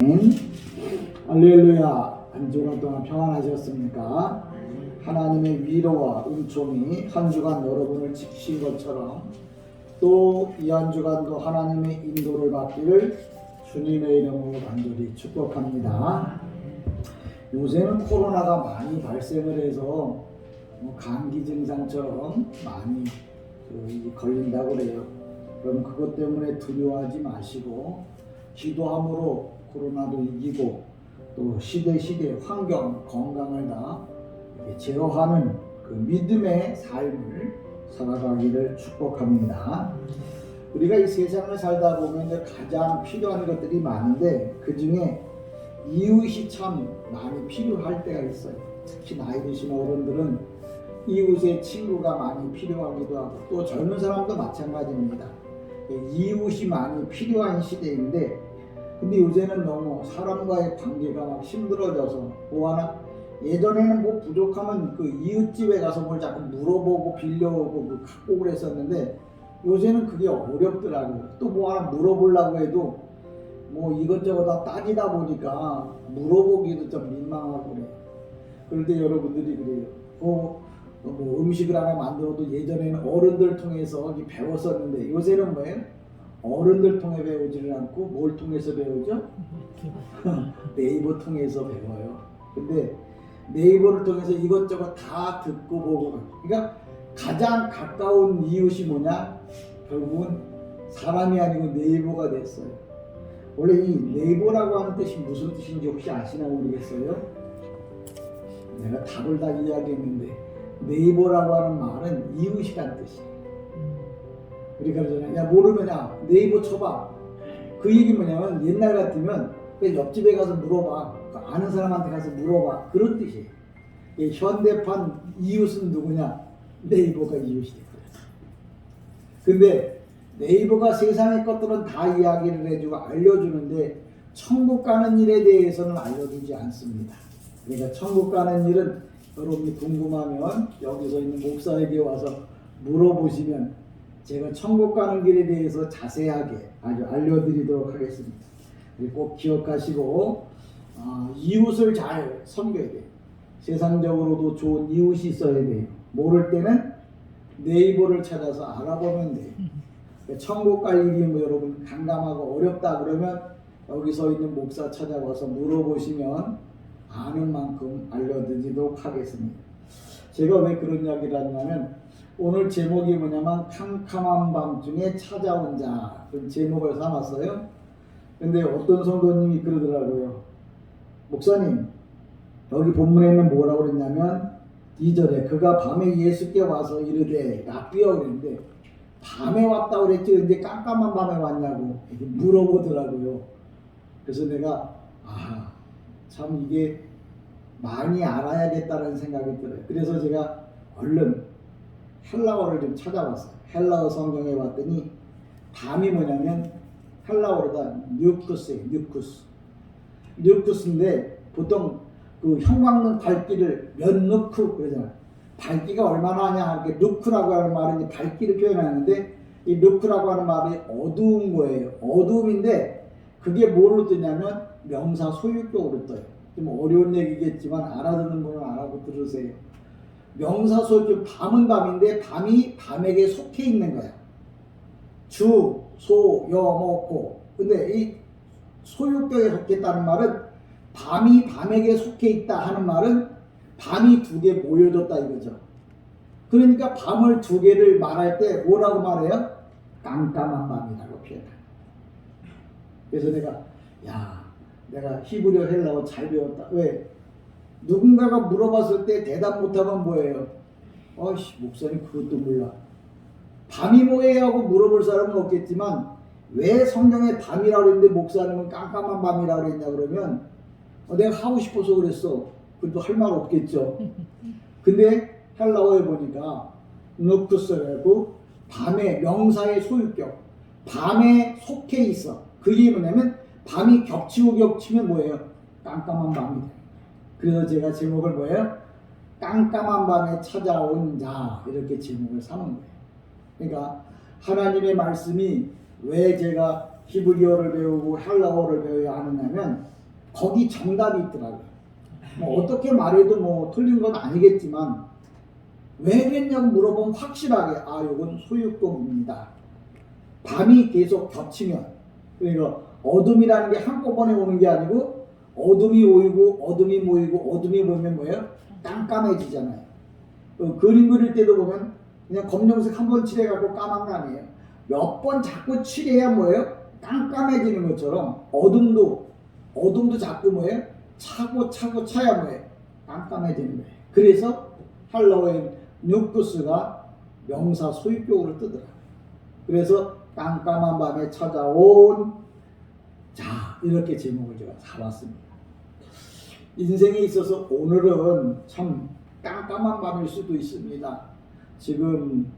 아멘. 할렐루야. 한 주간 동안 평안하셨습니까? 하나님의 위로와 은총이 한 주간 여러분을 지키신 것처럼 또 이 한 주간도 하나님의 인도를 받기를 주님의 이름으로 간절히 축복합니다. 요새는 코로나가 많이 발생을 해서 감기 증상처럼 많이 걸린다고 그래요. 그럼 그것 때문에 두려워하지 마시고 기도함으로 코로나도 이기고 또 시대 환경 건강을 다 제어하는 그 믿음의 삶을 살아가기를 축복합니다. 우리가 이 세상을 살다 보면 가장 필요한 것들이 많은데 그 중에 이웃이 참 많이 필요할 때가 있어요. 특히 나이 드신 어른들은 이웃의 친구가 많이 필요하기도 하고 또 젊은 사람도 마찬가지입니다. 이웃이 많이 필요한 시대인데 근데 요새는 너무 사람과의 관계가 막 힘들어져서 뭐 하나 예전에는 뭐 부족하면 그 이웃집에 가서 뭘 자꾸 물어보고 빌려오고 갖고 그랬었는데 요새는 그게 어렵더라고요. 또 뭐 하나 물어보려고 해도 뭐 이것저것 다 따지다 보니까 물어보기도 좀 민망하고 그래요. 그런데 여러분들이 그래요. 뭐 음식을 하나 만들어도 예전에는 어른들 통해서 배웠었는데 요새는 뭐예요? 어른들 통해 배우지를 않고 뭘 통해서 배우죠? 네이버 통해서 배워요. 근데 네이버를 통해서 이것저것 다 듣고 보고 그러니까 가장 가까운 이웃이 뭐냐? 결국은 사람이 아니고 네이버가 됐어요. 원래 이 네이버라고 하는 뜻이 무슨 뜻인지 혹시 아시나 모르겠어요? 내가 답을 다 이야기했는데 네이버라고 하는 말은 이웃이란 뜻이에요. 우리가 그러잖아요. 야 모르면 야 네이버 쳐봐. 그 얘기 뭐냐면 옛날 같으면 옆집에 가서 물어봐. 아는 사람한테 가서 물어봐. 그런 뜻이에요. 현대판 이웃은 누구냐? 네이버가 이웃이 되거든요. 근데 네이버가 세상의 것들은 다 이야기를 해주고 알려주는데 천국 가는 일에 대해서는 알려주지 않습니다. 그러니까 천국 가는 일은 여러분이 궁금하면 여기서 있는 목사에게 와서 물어보시면 제가 천국 가는 길에 대해서 자세하게 아주 알려드리도록 하겠습니다. 꼭 기억하시고 이웃을 잘 섬겨야 돼요. 세상적으로도 좋은 이웃이 있어야 돼요. 모를 때는 네이버를 찾아서 알아보면 돼요. 천국 갈 일이 뭐 여러분 간감하고 어렵다 그러면 여기서 있는 목사 찾아와서 물어보시면 아는 만큼 알려드리도록 하겠습니다. 제가 왜 그런 이야기를 하냐면 오늘 제목이 뭐냐면 캄캄한 밤중에 찾아온 자 그런 제목을 삼았어요. 근데 어떤 성도님이 그러더라고요. 목사님 여기 본문에는 뭐라고 그랬냐면 2절에 그가 밤에 예수께 와서 이르되 랍비여 그랬는데 밤에 왔다고 그랬지 근데 깜깜한 밤에 왔냐고 이렇게 물어보더라고요. 그래서 내가 참 이게 많이 알아야겠다는 생각이 들어요. 그래서 제가 얼른 헬라어를 좀 찾아봤어요. 헬라어 성경에 봤더니 밤이 뭐냐면 헬라어로다 뉴쿠스예요. 뉴쿠스인데 보통 그 형광등 밝기를 몇 누크 그러잖아요. 밝기가 얼마나 하냐 이렇게 누크라고 하는 말은 밝기를 표현하는데 이 누크라고 하는 말이 어두운 거예요. 어두움인데 그게 뭘로 뜨냐면 명사 소유격으로 떠요. 좀 어려운 얘기겠지만 알아듣는 분은 알아보 들으세요. 명사 소유격 밤은 밤인데 밤이 밤에게 속해 있는 거야. 주, 소, 여, 모, 고. 근데 이 소유격에 속해 있다는 말은 밤이 밤에게 속해 있다 하는 말은 밤이 두 개 모여졌다 이거죠. 그러니까 밤을 두 개를 말할 때 뭐라고 말해요? 깜깜한 밤이라고 표현해요. 그래서 내가 히브리어 헬라어 잘 배웠다. 왜? 누군가가 물어봤을 때 대답 못하면 뭐예요? 목사님 그것도 몰라. 밤이 뭐예요? 하고 물어볼 사람은 없겠지만 왜 성경에 밤이라고 그랬는데 목사님은 깜깜한 밤이라고 그랬냐 그러면 내가 하고 싶어서 그랬어. 그래도 할 말 없겠죠. 근데 헬라어에 보니까 누쿠스라고 밤의 명사의 소유격 밤에 속해 있어. 그게 뭐냐면 밤이 겹치고 겹치면 뭐예요? 깜깜한 밤이 돼요. 그래서 제가 제목을 뭐예요? 깜깜한 밤에 찾아온 자 이렇게 제목을 삼은 거예요. 그러니까 하나님의 말씀이 왜 제가 히브리어를 배우고 헬라어를 배워야 하느냐면 거기 정답이 있더라고요. 뭐 어떻게 말해도 뭐 틀린 건 아니겠지만 왜 그랬냐고 물어보면 확실하게 이건 소유공입니다. 밤이 계속 겹치면, 그러니까 어둠이라는 게 한꺼번에 오는 게 아니고 어둠이 모이고 어둠이 모이고 어둠이 모이면 뭐예요? 깜깜해지잖아요. 그림 그릴 때도 보면 그냥 검정색 한 번 칠해갖고 까만 거 아니에요. 몇 번 자꾸 칠해야 뭐예요? 깜깜해지는 것처럼 어둠도 자꾸 뭐예요? 차고 차야 뭐예요? 깜깜해지는 거예요. 그래서 할로윈 뉴크스가 명사 소유격으로 뜨더라. 그래서 깜깜한 밤에 찾아온 이렇게 제목을 제가 잡았습니다. 인생에 있어서 오늘은 참 깜깜한 밤일 수도 있습니다. 지금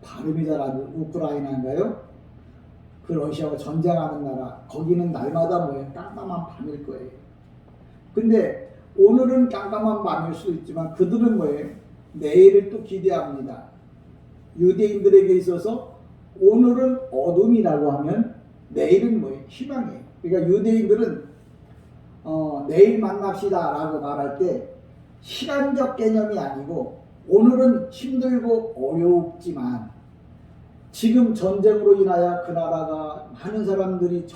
발음이 잘 안 되는 우크라이나인가요? 그 러시아와 전쟁하는 나라, 거기는 날마다 뭐예요? 깜깜한 밤일 거예요. 근데 오늘은 깜깜한 밤일 수도 있지만 그들은 뭐예요? 내일을 또 기대합니다. 유대인들에게 있어서 오늘은 어둠이라고 하면 내일은 뭐예요? 희망이에요. 그러니까 유대인들은 내일 만납시다 라고 말할 때 시간적 개념이 아니고 오늘은 힘들고 어렵지만 지금 전쟁으로 인하여 그 나라가 많은 사람들이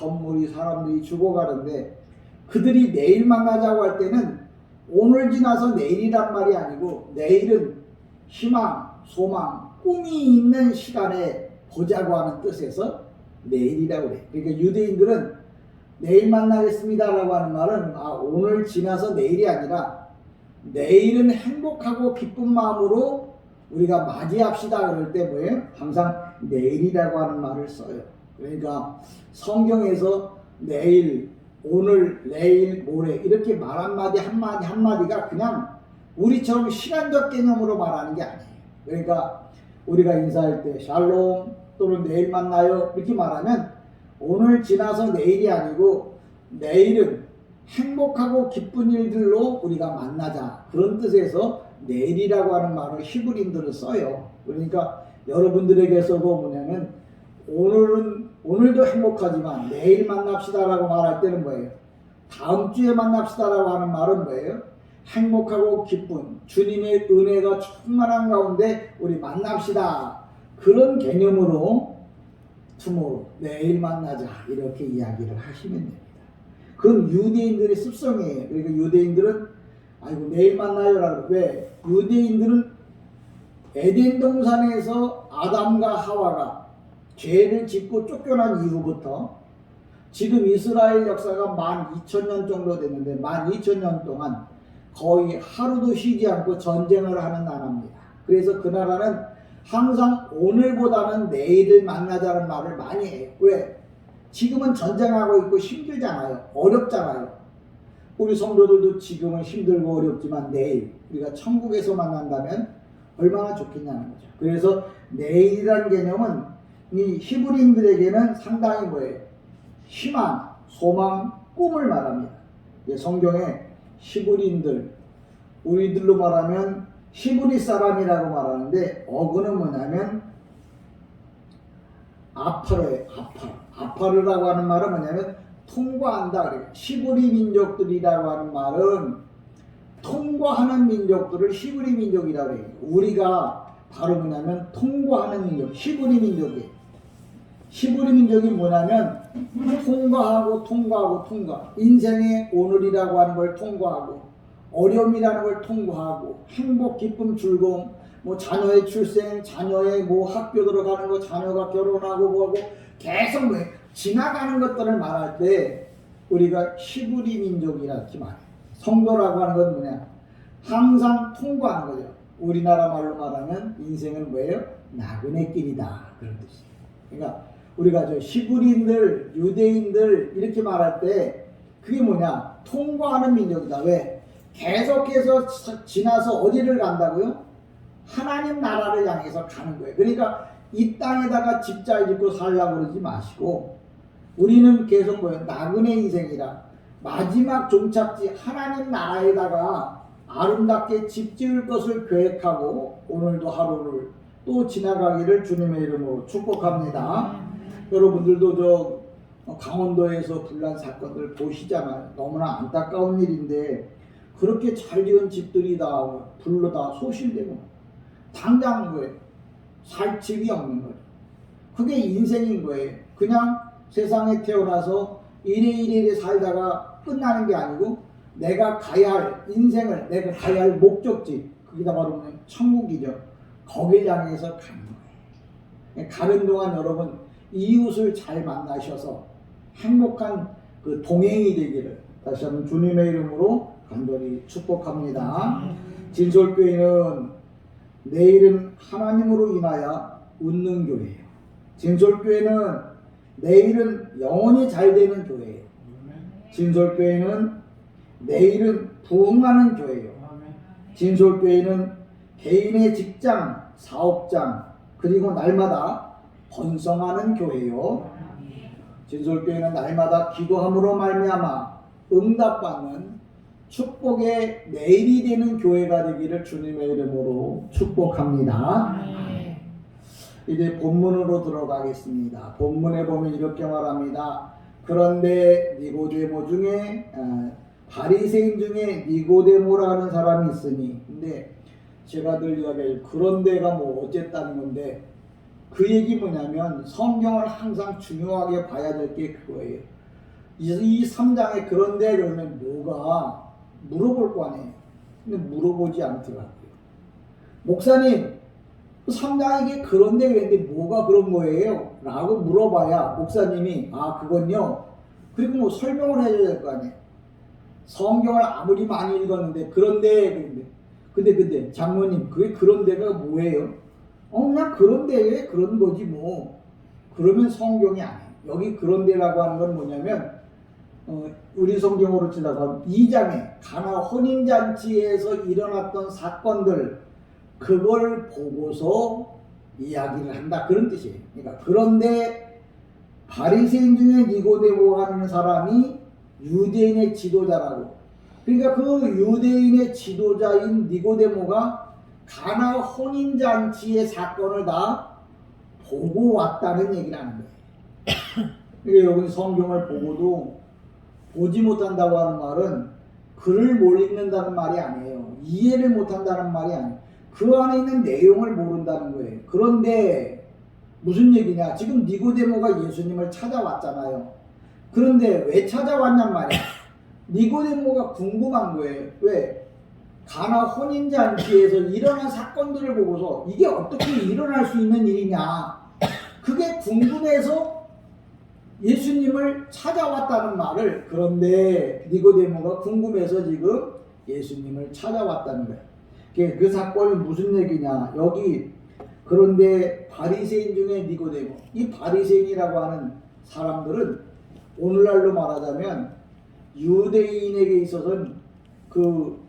죽어가는데 그들이 내일 만나자고 할 때는 오늘 지나서 내일이란 말이 아니고 내일은 희망, 소망, 꿈이 있는 시간에 보자고 하는 뜻에서 내일이라고 그래요. 그러니까 유대인들은 내일 만나겠습니다 라고 하는 말은 오늘 지나서 내일이 아니라 내일은 행복하고 기쁜 마음으로 우리가 맞이합시다 그럴 때 뭐예요? 항상 내일이라고 하는 말을 써요. 그러니까 성경에서 내일, 오늘, 내일, 모레 이렇게 말 한마디가 그냥 우리처럼 시간적 개념으로 말하는 게 아니에요. 그러니까 우리가 인사할 때 샬롬 또는 내일 만나요 이렇게 말하면 오늘 지나서 내일이 아니고 내일은 행복하고 기쁜 일들로 우리가 만나자 그런 뜻에서 내일이라고 하는 말을 히브리인들은 써요. 그러니까 여러분들에게서도 뭐냐면 오늘도 행복하지만 내일 만납시다라고 말할 때는 뭐예요? 다음 주에 만납시다라고 하는 말은 뭐예요? 행복하고 기쁜 주님의 은혜가 충만한 가운데 우리 만납시다. 그런 개념으로 투모로우 내일 만나자 이렇게 이야기를 하시면 됩니다. 그건 유대인들의 습성이에요. 그러니까 유대인들은 내일 만나요라고. 왜? 유대인들은 에덴 동산에서 아담과 하와가 죄를 짓고 쫓겨난 이후부터 지금 이스라엘 역사가 12,000년 정도 됐는데 12,000년 동안 거의 하루도 쉬지 않고 전쟁을 하는 나라입니다. 그래서 그 나라는 항상 오늘보다는 내일을 만나자는 말을 많이 해요. 왜? 지금은 전쟁하고 있고 힘들잖아요. 어렵잖아요. 우리 성도들도 지금은 힘들고 어렵지만 내일 우리가 천국에서 만난다면 얼마나 좋겠냐는 거죠. 그래서 내일이라는 개념은 이 히브리인들에게는 상당히 뭐예요? 희망, 소망, 꿈을 말합니다. 성경에 히브리인들, 우리들로 말하면 히브리 사람이라고 말하는데 어근은 뭐냐면 아파르예요. 아파르라고 하는 말은 뭐냐면 통과한다 그래요. 히브리 민족들이라고 하는 말은 통과하는 민족들을 히브리 민족이라고 해요. 우리가 바로 뭐냐면 통과하는 민족, 히브리 민족이에요. 히브리 민족이 뭐냐면 통과. 인생의 오늘이라고 하는 걸 통과하고 어려움이라는 걸 통과하고 행복, 기쁨, 즐거움, 자녀의 출생, 자녀의 학교 들어가는 거, 자녀가 결혼하고 뭐하고 계속 지나가는 것들을 말할 때 우리가 히브리 민족이라 이렇게 말해요. 성도라고 하는 건 뭐냐? 항상 통과하는 거죠. 우리나라 말로 말하면 인생은 뭐예요? 나그네 길이다 그런 뜻이에요. 그러니까 우리가 히브리인들, 유대인들 이렇게 말할 때 그게 뭐냐? 통과하는 민족이다. 왜? 계속해서 지나서 어디를 간다고요? 하나님 나라를 향해서 가는 거예요. 그러니까 이 땅에다가 집 잘 짓고 살려고 그러지 마시고 우리는 계속 나그네 인생이라 마지막 종착지 하나님 나라에다가 아름답게 집 지을 것을 계획하고 오늘도 하루를 또 지나가기를 주님의 이름으로 축복합니다. 여러분들도 강원도에서 불난 사건들 보시잖아요. 너무나 안타까운 일인데 그렇게 잘 지은 집들이 다 불로 다 소실되고 당장 거예요. 살 집이 없는 거예요. 그게 인생인 거예요. 그냥 세상에 태어나서 이래 살다가 끝나는 게 아니고 내가 가야 할 인생을 내가 가야 할 목적지 그게 다 바로 천국이죠. 거길 향해서 가는 거예요. 가는 동안 여러분 이웃을 잘 만나셔서 행복한 그 동행이 되기를 다시 한번 주님의 이름으로 간절히 축복합니다. 진솔교회는 내일은 하나님으로 인하여 웃는 교회예요. 진솔교회는 내일은 영혼이 잘 되는 교회예요. 진솔교회는 내일은 부흥하는 교회예요. 진솔교회는 개인의 직장, 사업장 그리고 날마다 번성하는 교회요. 진솔교회는 날마다 기도함으로 말미암아 응답받는 축복의 내일이 되는 교회가 되기를 주님의 이름으로 축복합니다. 이제 본문으로 들어가겠습니다. 본문에 보면 이렇게 말합니다. 그런데 니고데모 중에 바리새인 중에 니고데모라는 사람이 있으니, 근데 제가 늘 이야기해요. 그런데가 뭐 어쨌다는 건데 그 얘기 뭐냐면 성경을 항상 중요하게 봐야 될 게 그거예요. 이 3장에 그런데 그러면 뭐가 물어볼 거 아니에요. 근데 물어보지 않더라고요. 목사님 3장에 그런데 그랬는데 뭐가 그런 거예요? 라고 물어봐야 목사님이 그건요. 그리고 뭐 설명을 해줘야 될 거 아니에요. 성경을 아무리 많이 읽었는데 그런데 근데 장모님 그게 그런데가 뭐예요? 그냥 그런데 그런 거지 뭐. 그러면 성경이 아니에요. 여기 그런데라고 하는 건 뭐냐면 우리 성경으로 치다가 2장에 가나 혼인잔치에서 일어났던 사건들 그걸 보고서 이야기를 한다 그런 뜻이에요. 그러니까 그런데 바리새인 중에 니고데모 하는 사람이 유대인의 지도자라고. 그러니까 그 유대인의 지도자인 니고데모가 가나 혼인잔치의 사건을 다 보고 왔다는 얘기를 하는 거예요. 그러니까 여러분 성경을 보고도 보지 못한다고 하는 말은 글을 못 읽는다는 말이 아니에요. 이해를 못한다는 말이 아니에요. 그 안에 있는 내용을 모른다는 거예요. 그런데 무슨 얘기냐? 지금 니고데모가 예수님을 찾아왔잖아요. 그런데 왜 찾아왔냔 말이야. 니고데모가 궁금한 거예요. 왜? 가나 혼인잔치에서 일어난 사건들을 보고서 이게 어떻게 일어날 수 있는 일이냐. 그게 궁금해서 예수님을 찾아왔다는 말을, 그런데 니고데모가 궁금해서 지금 예수님을 찾아왔다는 거예요. 그 사건이 무슨 얘기냐. 여기 그런데 바리새인 중에 니고데모, 이 바리새인이라고 하는 사람들은 오늘날로 말하자면 유대인에게 있어서는 그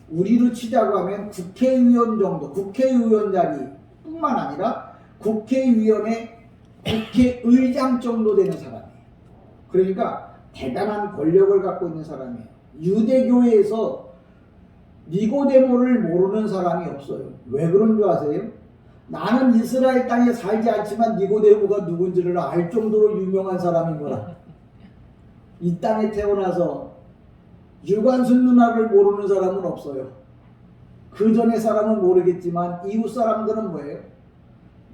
우리로 치자고 하면 국회의원 정도, 국회의원 자리뿐만 아니라 국회의원의 국회의장 정도 되는 사람이에요. 그러니까 대단한 권력을 갖고 있는 사람이에요. 유대교회에서 니고데모를 모르는 사람이 없어요. 왜 그런 줄 아세요? 나는 이스라엘 땅에 살지 않지만 니고데모가 누군지를 알 정도로 유명한 사람인 거라. 이 땅에 태어나서 유관순 누나를 모르는 사람은 없어요. 그 전에 사람은 모르겠지만 이웃 사람들은 뭐예요?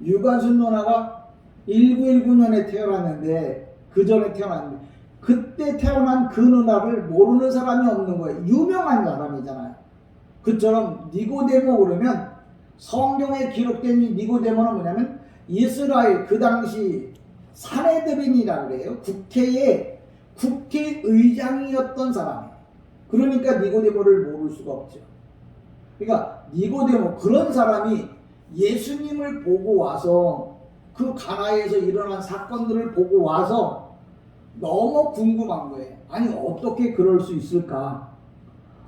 유관순 누나가 1919년에 태어났는데, 그 전에 태어났는데 그때 태어난 그 누나를 모르는 사람이 없는 거예요. 유명한 사람이잖아요. 그처럼 니고데모 그러면 성경에 기록된 이 니고데모는 뭐냐면 이스라엘 그 당시 사내들인이라고 그래요. 국회의장이었던 사람이에요. 그러니까 니고데모를 모를 수가 없죠. 그러니까 니고데모 그런 사람이 예수님을 보고 와서 그 가나에서 일어난 사건들을 보고 와서 너무 궁금한 거예요. 아니 어떻게 그럴 수 있을까?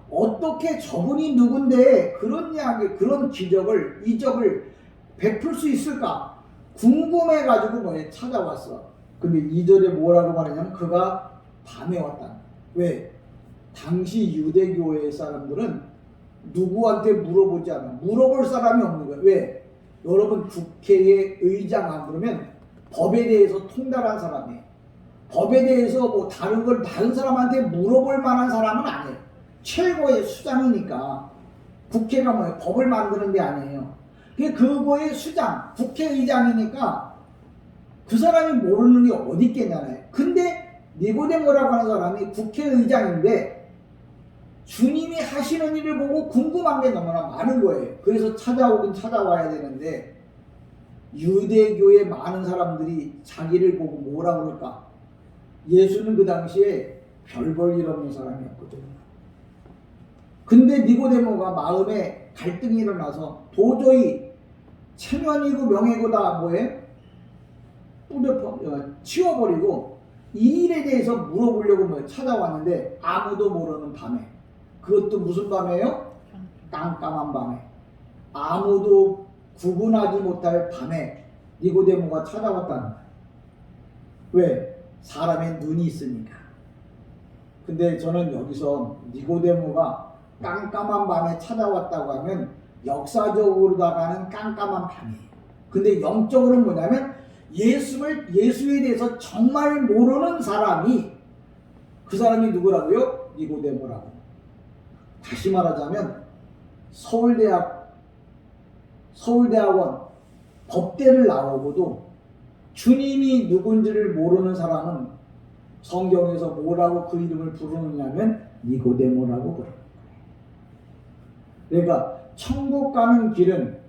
어떻게 저분이 누군데 그런 이야기, 그런 기적을, 이적을 베풀 수 있을까? 궁금해가지고 뭐에 찾아왔어. 근데 2절에 뭐라고 말하냐면 그가 밤에 왔다. 왜? 당시 유대교회 사람들은 누구한테 물어보지 않아. 물어볼 사람이 없는 거야. 왜? 여러분 국회의 의장 안 그러면 법에 대해서 통달한 사람이에요. 법에 대해서 뭐 다른 걸 다른 사람한테 물어볼 만한 사람은 아니에요. 최고의 수장이니까. 국회가 뭐예요? 법을 만드는 게 아니에요. 그거의 수장, 국회의장이니까 그 사람이 모르는 게 어디 있겠냐나요. 근데 니고데모라고 하는 사람이 국회의장인데 주님이 하시는 일을 보고 궁금한 게 너무나 많은 거예요. 그래서 찾아오긴 찾아와야 되는데 유대교의 많은 사람들이 자기를 보고 뭐라 그럴까? 예수는 그 당시에 별 볼 일 없는 사람이었거든요. 근데 니고데모가 마음에 갈등이 일어나서 도저히 체면이고 명예고 다 뭐예요? 치워버리고 이 일에 대해서 물어보려고 뭐 찾아왔는데 아무도 모르는 밤에, 그것도 무슨 밤이에요? 깜깜한 밤에, 아무도 구분하지 못할 밤에 니고데모가 찾아왔다는 거예요. 왜? 사람의 눈이 있으니까. 근데 저는 여기서 니고데모가 깜깜한 밤에 찾아왔다고 하면 역사적으로다가는 깜깜한 밤이에요. 근데 영적으로는 뭐냐면 예수에 대해서 정말 모르는 사람이, 그 사람이 누구라고요? 니고데모라고. 다시 말하자면 서울대학원 법대를 나오고도 주님이 누군지를 모르는 사람은 성경에서 뭐라고 그 이름을 부르느냐면 니고데모라고 부르는 거예요. 그러니까 천국 가는 길은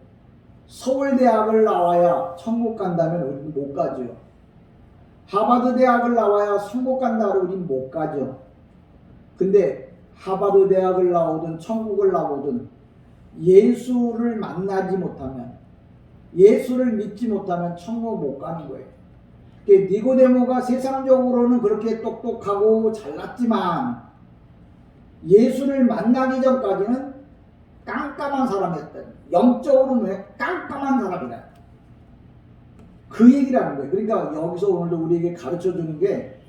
서울대학을 나와야 천국 간다면 우리는 못 가죠. 하버드 대학을 나와야 천국 간다고 우리는 못 가죠. 근데 하버드 대학을 나오든 천국을 나오든 예수를 만나지 못하면, 예수를 믿지 못하면 천국 못 가는 거예요. 니고데모가 세상적으로는 그렇게 똑똑하고 잘났지만 예수를 만나기 전까지는 깜깜한 사람이었다. 영적으로는 깜깜한 사람이다. 그 얘기라는 거예요. 그러니까 여기서 오늘도 우리에게 가르쳐 주는 게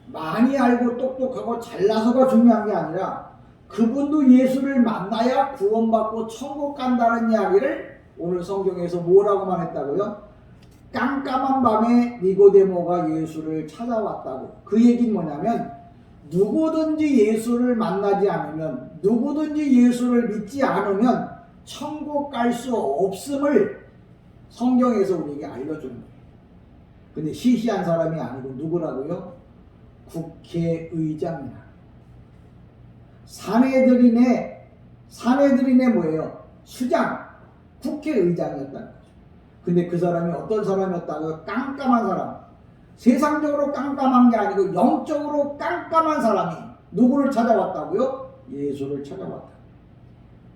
많이 알고 똑똑하고 잘나서가 중요한 게 아니라 그분도 예수를 만나야 구원받고 천국 간다는 이야기를 오늘 성경에서 뭐라고 말했다고요? 깜깜한 밤에 니고데모가 예수를 찾아왔다고. 그 얘기는 뭐냐면 누구든지 예수를 만나지 않으면, 누구든지 예수를 믿지 않으면 천국 갈 수 없음을 성경에서 우리에게 알려주는 거예요. 근데 시시한 사람이 아니고 누구라고요? 국회의장이라. 사내들이네 뭐예요? 수장, 국회의장이었다는 거죠. 근데 그 사람이 어떤 사람이었다고요? 깜깜한 사람. 세상적으로 깜깜한 게 아니고 영적으로 깜깜한 사람이 누구를 찾아왔다고요? 예수를 찾아왔다.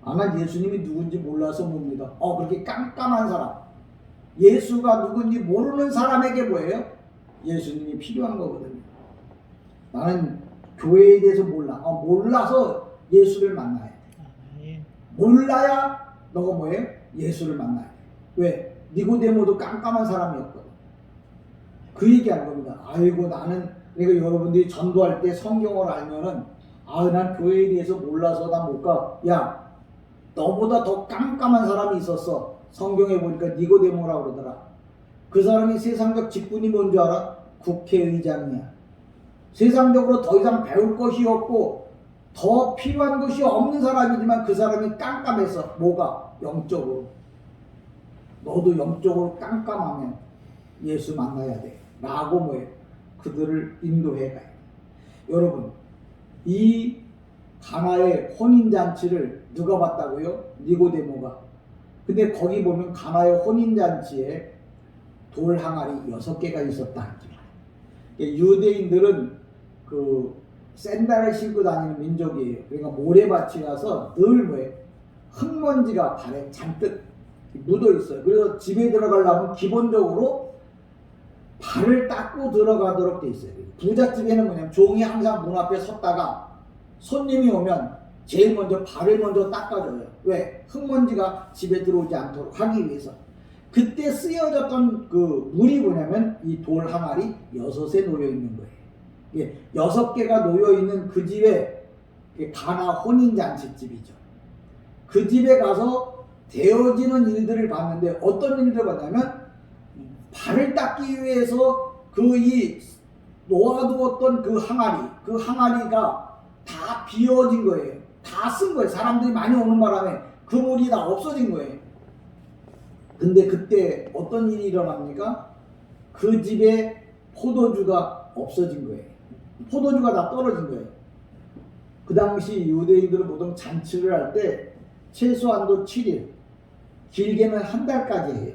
아마 예수님이 누군지 몰라서 봅니다. 그렇게 깜깜한 사람, 예수가 누군지 모르는 사람에게 뭐예요? 예수님이 필요한 거거든요. 나는 교회에 대해서 몰라. 몰라서 예수를 만나야 돼. 몰라야 너가 뭐예요? 예수를 만나야 돼. 왜? 니고데모도 깜깜한 사람이었거든. 그 얘기하는 겁니다. 아이고 나는, 내가 여러분들이 전도할 때 성경을 알면은 난 교회에 대해서 몰라서 나 못 가. 야, 너보다 더 깜깜한 사람이 있었어. 성경에 보니까 니고데모라고 그러더라. 그 사람이 세상적 직분이 뭔지 알아? 국회의장이야. 세상적으로 더 이상 배울 것이 없고 더 필요한 것이 없는 사람이지만 그 사람이 깜깜해서, 뭐가? 영적으로. 너도 영적으로 깜깜하면 예수 만나야 돼 라고 뭐예요? 그들을 인도해 가요. 여러분, 이 가나의 혼인잔치를 누가 봤다고요? 니고데모가. 근데 거기 보면 가나의 혼인잔치에 돌 항아리 6개가 있었다. 유대인들은 그 샌들을 신고 다니는 민족이에요. 그러니까 모래밭에 가서 늘 뭐예요? 흙먼지가 발에 잔뜩 묻어 있어요. 그래서 집에 들어가려면 기본적으로 발을 닦고 들어가도록 돼 있어요. 부잣집에는 뭐냐면 종이 항상 문 앞에 섰다가 손님이 오면 제일 먼저 발을 먼저 닦아줘요. 왜? 흙먼지가 집에 들어오지 않도록 하기 위해서. 그때 쓰여졌던 그 물이 뭐냐면 이 돌 항아리 6에 놓여 있는 거예요. 6개가 놓여 있는 그 집에 가나 혼인잔치집이죠. 그 집에 가서 되어지는 일들을 봤는데 어떤 일들을 봤냐면 발을 닦기 위해서 그 이 놓아두었던 그 항아리가 다 비워진 거예요. 다 쓴 거예요. 사람들이 많이 오는 바람에 그 물이 다 없어진 거예요. 근데 그때 어떤 일이 일어납니까? 그 집에 포도주가 없어진 거예요. 포도주가 다 떨어진 거예요. 그 당시 유대인들은 보통 잔치를 할 때 최소한도 7일, 길게는 한 달까지 해요.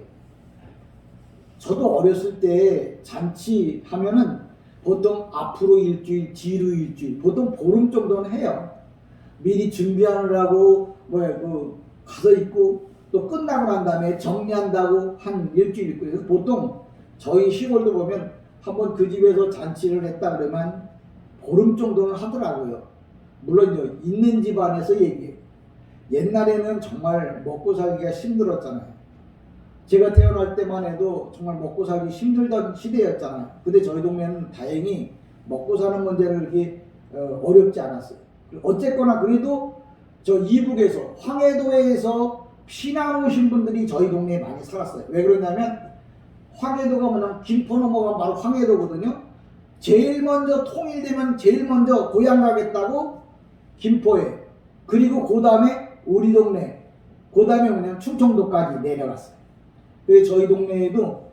저도 어렸을 때 잔치 하면은 보통 앞으로 일주일, 뒤로 일주일, 보통 보름 정도는 해요. 미리 준비하느라고 가서 있고 또 끝나고 난 다음에 정리한다고 한 일주일 있고. 그래서 보통 저희 시골도 보면 한번 그 집에서 잔치를 했다 그러면 보름 정도는 하더라고요. 물론 있는 집안에서 얘기해요. 옛날에는 정말 먹고 살기가 힘들었잖아요. 제가 태어날 때만 해도 정말 먹고 살기 힘들던 시대였잖아요. 근데 저희 동네는 다행히 먹고 사는 문제는 그렇게 어렵지 않았어요. 어쨌거나 그래도 저 이북에서 황해도에서 피난 오신 분들이 저희 동네에 많이 살았어요. 왜 그러냐면 황해도가 뭐냐면 김포 넘어가면 바로 황해도거든요. 제일 먼저 통일되면 제일 먼저 고향 가겠다고 김포에, 그리고 그 다음에 우리 동네, 그 다음에 뭐냐면 충청도까지 내려갔어요. 그래서 저희 동네에도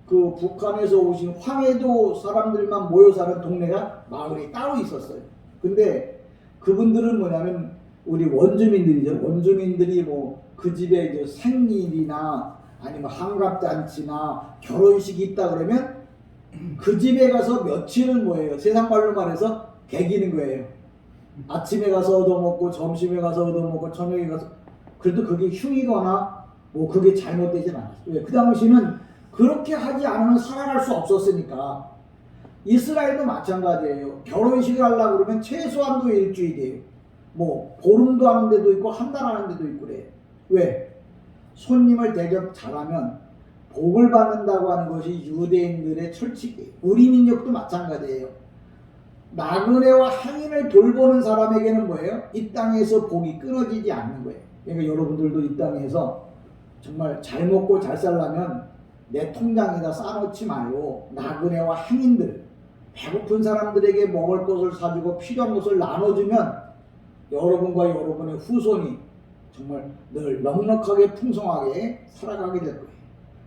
그 북한에서 오신 황해도 사람들만 모여 사는 동네가 마을이 따로 있었어요. 근데 그분들은 뭐냐면 우리 원주민들이죠. 원주민들이 뭐 그 집에 이제 생일이나 아니면 한갑잔치나 결혼식이 있다 그러면 그 집에 가서 며칠은 뭐예요? 세상 말로 말해서 개기는 거예요. 아침에 가서 얻어먹고 점심에 가서 얻어먹고 저녁에 가서, 그래도 그게 흉이거나 뭐 그게 잘못되진 않았어요. 왜? 그 당시는 그렇게 하지 않으면 살아갈 수 없었으니까. 이스라엘도 마찬가지예요. 결혼식을 하려고 그러면 최소한도 일주일이에요. 뭐 보름도 하는 데도 있고 한 달 하는 데도 있고 그래요. 왜? 손님을 대접 잘하면 복을 받는다고 하는 것이 유대인들의 철칙이에요. 우리 민족도 마찬가지예요. 나그네와 행인을 돌보는 사람에게는 뭐예요? 이 땅에서 복이 끊어지지 않는 거예요. 그러니까 여러분들도 이 땅에서 정말 잘 먹고 잘 살려면 내 통장에다 쌓아놓지 말고 나그네와 행인들, 배고픈 사람들에게 먹을 것을 사주고 필요한 것을 나눠주면 여러분과 여러분의 후손이 정말 늘 넉넉하게 풍성하게 살아가게 될 거예요.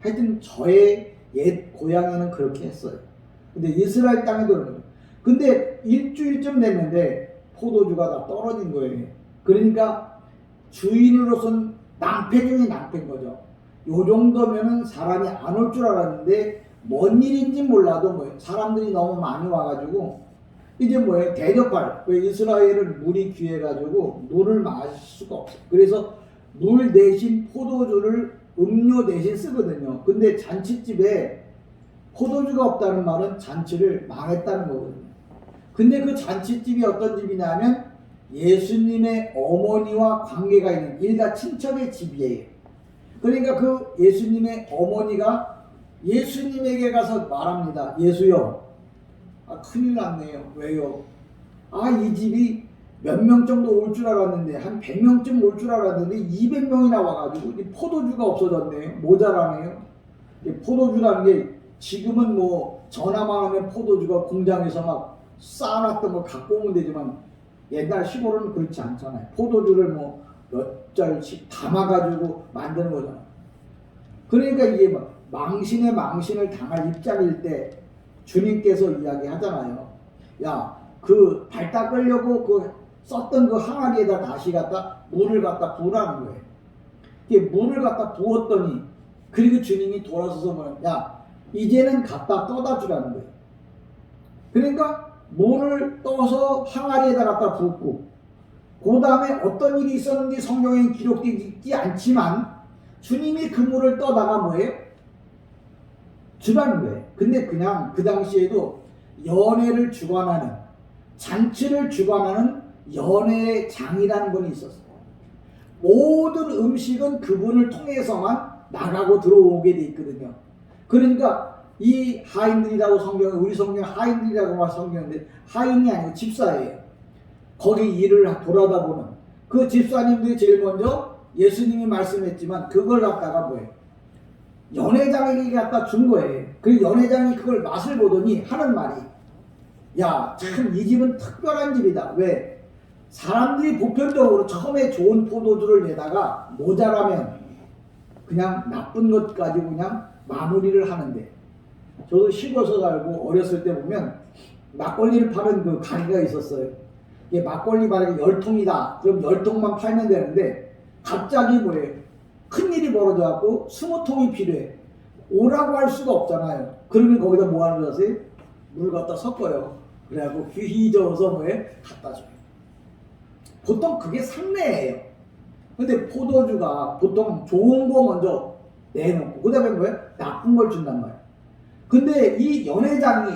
하여튼 저의 옛 고향에는 그렇게 했어요. 근데 이스라엘 땅에도 그래요. 근데 일주일쯤 됐는데 포도주가 다 떨어진 거예요. 그러니까 주인으로서는 낭패 중에 낭패인 거죠. 요 정도면은 사람이 안 올 줄 알았는데 뭔 일인지 몰라도 뭐예요? 사람들이 너무 많이 와가지고 이제 뭐예요? 대접할. 왜? 이스라엘은 물이 귀해가지고 물을 마실 수가 없어요. 그래서 물 대신 포도주를 음료 대신 쓰거든요. 근데 잔치집에 포도주가 없다는 말은 잔치를 망했다는 거거든요. 근데 그 잔치집이 어떤 집이냐면 예수님의 어머니와 관계가 있는 일가 친척의 집이에요. 그러니까 그 예수님의 어머니가 예수님에게 가서 말합니다. 예수요, 큰일 났네요. 왜요? 이 집이 몇 명 정도 올 줄 알았는데 한 100명쯤 올 줄 알았는데 200명이나 와가지고 포도주가 없어졌네요. 모자라네요. 포도주라는 게 지금은 뭐 전화만 하면 포도주가 공장에서 막 쌓아놨던 거 갖고 오면 되지만 옛날 시골은 그렇지 않잖아요. 포도주를 뭐 몇 잔씩 담아가지고 만드는 거잖아요. 그러니까 이게 막 망신에 망신을 당할 입장일 때 주님께서 이야기하잖아요. 야, 그 발 닦으려고 그 썼던 그 항아리에다 다시 갖다 물을 갖다 부으라는 거예요. 이게 물을 갖다 부었더니 그리고 주님이 돌아서서 뭐냐? 야, 이제는 갖다 떠다 주라는 거예요. 그러니까 물을 떠서 항아리에다 갖다 붓고 그 다음에 어떤 일이 있었는지 성경에 기록되지 있지 않지만 주님이 그 물을 떠다가 뭐예요? 주라는 거예요. 근데 그냥 그 당시에도 연회를 주관하는, 잔치를 주관하는 연회장이라는 분이 있었어요. 모든 음식은 그분을 통해서만 나가고 들어오게 돼 있거든요. 그러니까 이 하인들이라고 성경에, 우리 성경 하인들이라고 성경인데 하인이 아니고 집사예요. 거기 일을 돌아다 보는 그 집사님들이 제일 먼저 예수님이 말씀했지만 그걸 갖다가 뭐예요? 연회장에게 갖다 준 거예요. 그 연회장이 그걸 맛을 보더니 하는 말이, 야, 참 이 집은 특별한 집이다. 왜? 사람들이 보편적으로 처음에 좋은 포도주를 내다가 모자라면 그냥 나쁜 것 가지고 그냥 마무리를 하는데, 저도 시골에서 살고 어렸을 때 보면 막걸리를 파는 그 가게가 있었어요. 이게 막걸리 만약에 10통이다. 그럼 10통만 팔면 되는데 갑자기 뭐예요? 큰일이 벌어져갖고 20통이 필요해. 오라고 할 수가 없잖아요. 그러면 거기다 뭐 하는 줄 아세요? 물 갖다 섞어요. 그래갖고 귀히 저어서 뭐해? 갖다 줘요. 보통 그게 상례예요. 근데 포도주가 보통 좋은 거 먼저 내놓고 그 다음에 뭐예요? 나쁜 걸 준단 말이에요. 근데 이 연회장이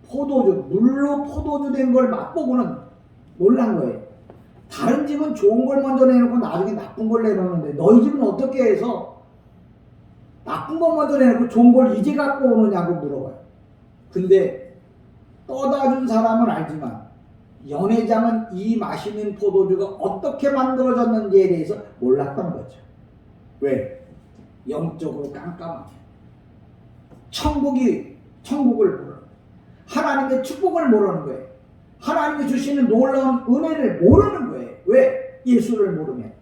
포도주, 물로 포도주 된 걸 맛보고는 놀란 거예요. 다른 집은 좋은 걸 먼저 내놓고 나중에 나쁜 걸 내놓는데 너희 집은 어떻게 해서 나쁜 거 먼저 내놓고 좋은 걸 이제 갖고 오느냐고 물어봐요. 근데 떠다 준 사람은 알지만 연회장은 이 맛있는 포도주가 어떻게 만들어졌는지에 대해서 몰랐던 거죠. 왜? 영적으로 깜깜하게. 천국을 모르는 거예요. 하나님의 축복을 모르는 거예요. 하나님이 주시는 놀라운 은혜를 모르는 거예요. 왜? 예수를 모르면.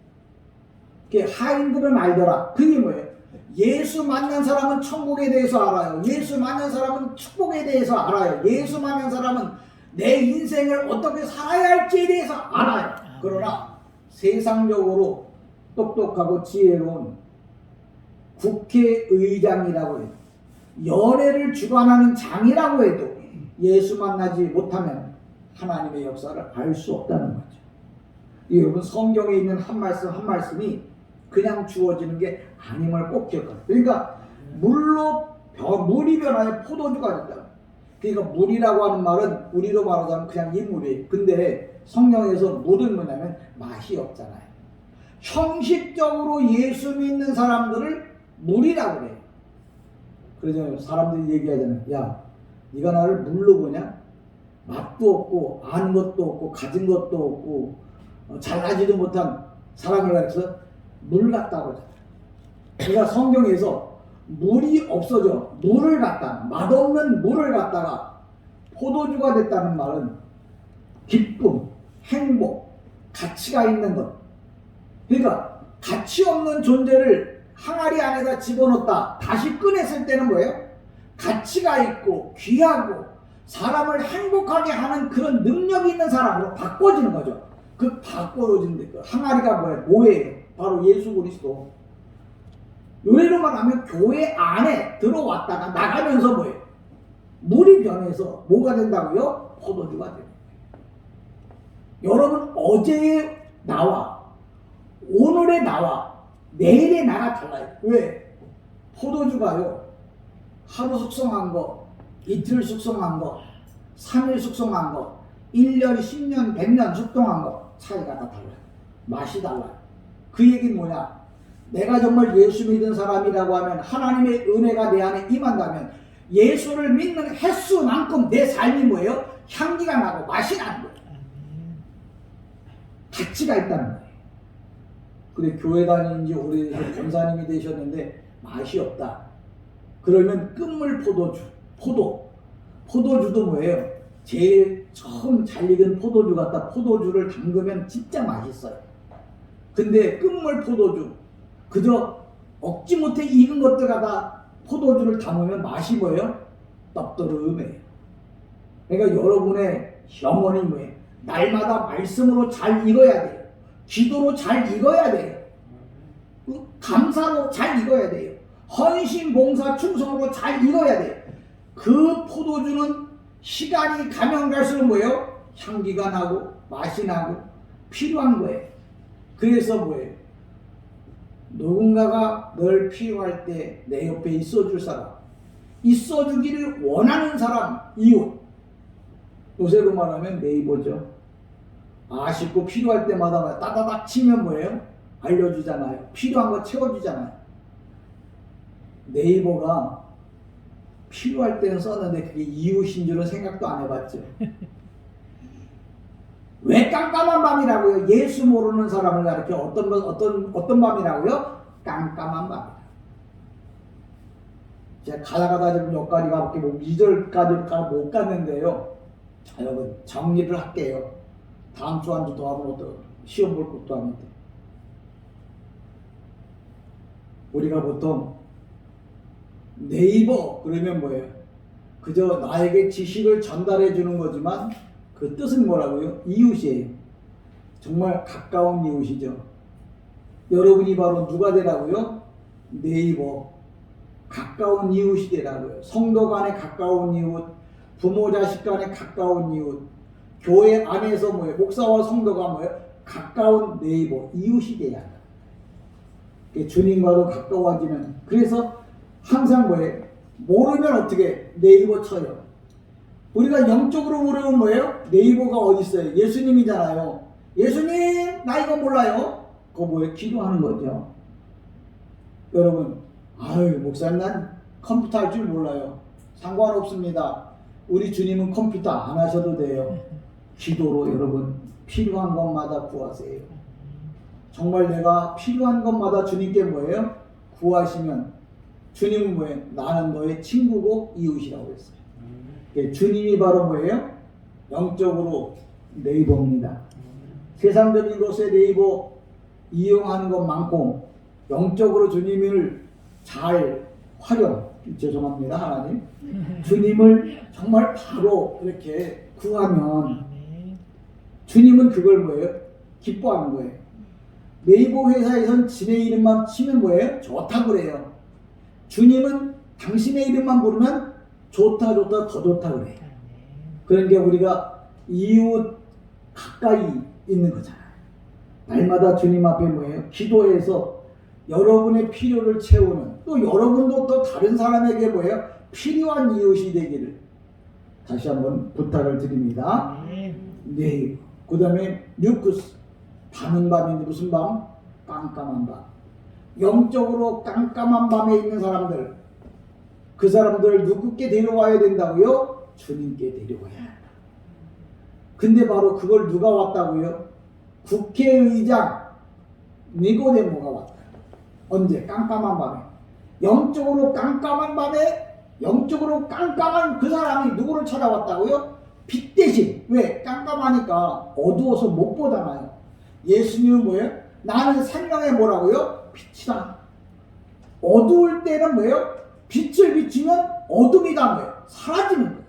하인들은 알더라. 그게 뭐예요? 예수 만난 사람은 천국에 대해서 알아요. 예수 만난 사람은 축복에 대해서 알아요. 예수 만난 사람은 내 인생을 어떻게 살아야 할지에 대해서 알아요. 그러나 세상적으로 똑똑하고 지혜로운 국회의장이라고 해요. 연회를 주관하는 장이라고 해도 예수 만나지 못하면 하나님의 역사를 알 수 없다는 거죠. 여러분, 성경에 있는 한 말씀 한 말씀이 그냥 주어지는 게 아님을 꼭 기억하세요. 그러니까 물이 변하여 포도주가 된다. 그러니까 물이라고 하는 말은 우리로 말하자면 그냥 인물이에요. 근데 성경에서 물은 뭐냐면 맛이 없잖아요. 형식적으로 예수 믿는 사람들을 물이라고 해요. 그래서 사람들이 얘기하잖아요. 야, 네가 나를 물로 보냐? 맛도 없고 아는 것도 없고 가진 것도 없고 잘나지도 못한 사람을 가르쳐서 물 같다고 하잖아요. 그러니까 성경에서 물이 없어져 물을 갖다가 맛없는 물을 갖다가 포도주가 됐다는 말은 기쁨, 행복, 가치가 있는 것. 그러니까 가치 없는 존재를 항아리 안에다 집어넣었다 다시 꺼냈을 때는 뭐예요? 가치가 있고 귀하고 사람을 행복하게 하는 그런 능력이 있는 사람으로 바꿔지는 거죠. 그 바꿔지는 그 항아리가 뭐예요? 바로 예수 그리스도. 요래로 말하면 교회 안에 들어왔다가 나가면서 뭐예요? 물이 변해서 뭐가 된다고요? 포도주가 됩니다. 여러분, 어제의 나와 오늘의 나와 내일의 나가 달라요. 왜? 포도주가요, 하루 숙성한 거, 이틀 숙성한 거, 3일 숙성한 거, 1년, 10년, 100년 숙성한 거 차이가 다 달라요. 맛이 달라요. 그 얘기는 뭐냐? 내가 정말 예수 믿는 사람이라고 하면 하나님의 은혜가 내 안에 임한다면 예수를 믿는 횟수만큼 내 삶이 뭐예요? 향기가 나고 맛이 나는 거예요. 가치가 있다는 거예요. 근데 교회 다니는 지 오래돼서 권사님이 되셨는데 맛이 없다. 그러면 끝물 포도주도 뭐예요? 제일 처음 잘 익은 포도주 갖다 포도주를 담그면 진짜 맛있어요. 근데 끝물 포도주, 그저 억지 못해 익은 것들 갖다 포도주를 담으면 맛이 뭐예요? 떡더름해요. 그러니까 여러분의 영혼이 뭐예요? 날마다 말씀으로 잘 익어야 돼요. 기도로 잘 익어야 돼요. 감사로 잘 익어야 돼요. 헌신, 봉사, 충성으로 잘 익어야 돼요. 그 포도주는 시간이 가면 갈수록 뭐예요? 향기가 나고 맛이 나고 필요한 거예요. 그래서 뭐예요? 누군가가 널 필요할 때 내 옆에 있어줄 사람, 있어주기를 원하는 사람, 이웃. 요새로 말하면 네이버죠. 아쉽고 필요할 때마다 따다닥 치면 뭐예요? 알려주잖아요. 필요한 거 채워주잖아요. 네이버가 필요할 때는 썼는데 그게 이웃인 줄은 생각도 안 해봤죠. 왜 깜깜한 밤이라고요? 예수 모르는 사람을 가르쳐 어떤 밤이라고요? 깜깜한 밤이다. 제가 가다가 지금 여기까지 가볼게 2절까지 못 갔는데요. 자, 여러분 정리를 할게요. 다음 주 한 주 더 하면 어떡 시험 볼 것도 아닌데. 우리가 보통 네이버 그러면 뭐예요? 그저 나에게 지식을 전달해 주는 거지만 그 뜻은 뭐라고요? 이웃이에요. 정말 가까운 이웃이죠. 여러분이 바로 누가 되라고요? 네이버. 가까운 이웃이 되라고요. 성도 간에 가까운 이웃, 부모 자식 간에 가까운 이웃, 교회 안에서 뭐예요? 목사와 성도가 뭐예요? 가까운 네이버, 이웃이 돼야 한다. 주님과도 가까워지는. 그래서 항상 뭐예요? 모르면 어떻게 네이버 쳐요. 우리가 영적으로 모르면 뭐예요? 네이버가 어디 있어요? 예수님이잖아요. 예수님 나 이거 몰라요. 그거 뭐예요? 기도하는 거죠. 여러분, 아유 목사님 난 컴퓨터 할 줄 몰라요. 상관없습니다. 우리 주님은 컴퓨터 안 하셔도 돼요. 기도로 여러분 필요한 것마다 구하세요. 정말 내가 필요한 것마다 주님께 뭐예요? 구하시면 주님은 뭐예요? 나는 너의 친구고 이웃이라고 했어요. 주님이 바로 뭐예요? 영적으로 네이버입니다. 세상적인 것에 네이버 이용하는 것 많고 영적으로 주님을 잘 죄송합니다 하나님. 주님을 정말 바로 이렇게 구하면 주님은 그걸 뭐예요? 기뻐하는 거예요. 네이버 회사에선 지네 이름만 치면 뭐예요? 좋다 그래요. 주님은 당신의 이름만 부르면 좋다 더 좋다 그래요. 그러니까 우리가 이웃 가까이 있는 거잖아요. 날마다 주님 앞에 뭐예요? 기도해서 여러분의 필요를 채우는, 또 여러분도 또 다른 사람에게 뭐예요? 필요한 이웃이 되기를 다시 한번 부탁을 드립니다. 네. 그 다음에 뉴크스, 밤은 밤인데 무슨 밤? 깜깜한 밤. 영적으로 깜깜한 밤에 있는 사람들, 그 사람들을 누구께 데려와야 된다고요? 주님께 데려와야 한다. 근데 바로 그걸 누가 왔다고요? 국회의장 니고데모가 왔다. 언제? 깜깜한 밤에. 영적으로 깜깜한 밤에 영적으로 깜깜한 그 사람이 누구를 찾아왔다고요? 빛 대신. 왜? 깜깜하니까 어두워서 못 보잖아요. 예수님은 뭐예요? 나는 생명의 뭐라고요? 빛이다. 어두울 때는 뭐예요? 빛을 비추면 어둠이다 뭐예요? 사라지는 거예요.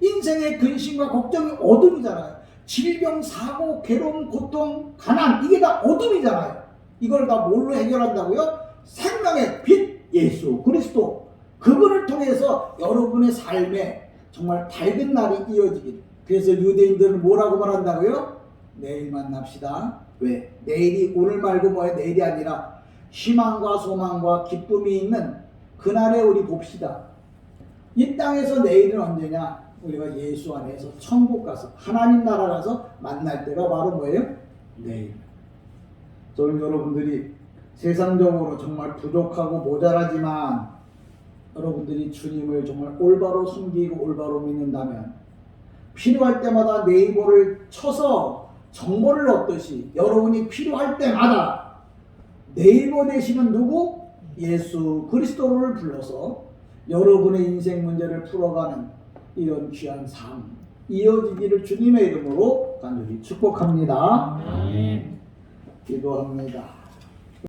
인생의 근심과 걱정이 어둠이잖아요. 질병, 사고, 괴로움, 고통, 가난, 이게 다 어둠이잖아요. 이걸 다 뭘로 해결한다고요? 생명의 빛 예수 그리스도, 그분을 통해서 여러분의 삶에 정말 밝은 날이 이어지길. 그래서 유대인들은 뭐라고 말한다고요? 내일 만납시다. 왜? 내일이 오늘 말고 뭐예요? 내일이 아니라 희망과 소망과 기쁨이 있는 그날에 우리 봅시다. 이 땅에서 내일은 언제냐? 우리가 예수 안에서 천국 가서 하나님 나라 가서 만날 때가 바로 뭐예요? 내일. 저는 여러분들이 세상적으로 정말 부족하고 모자라지만 여러분들이 주님을 정말 올바로 섬기고 올바로 믿는다면 필요할 때마다 네이버를 쳐서 정보를 얻듯이 여러분이 필요할 때마다 네이버 되시는 누구? 예수 그리스도를 불러서 여러분의 인생 문제를 풀어가는 이런 귀한 삶 이어지기를 주님의 이름으로 간절히 축복합니다. 아멘. 기도합니다.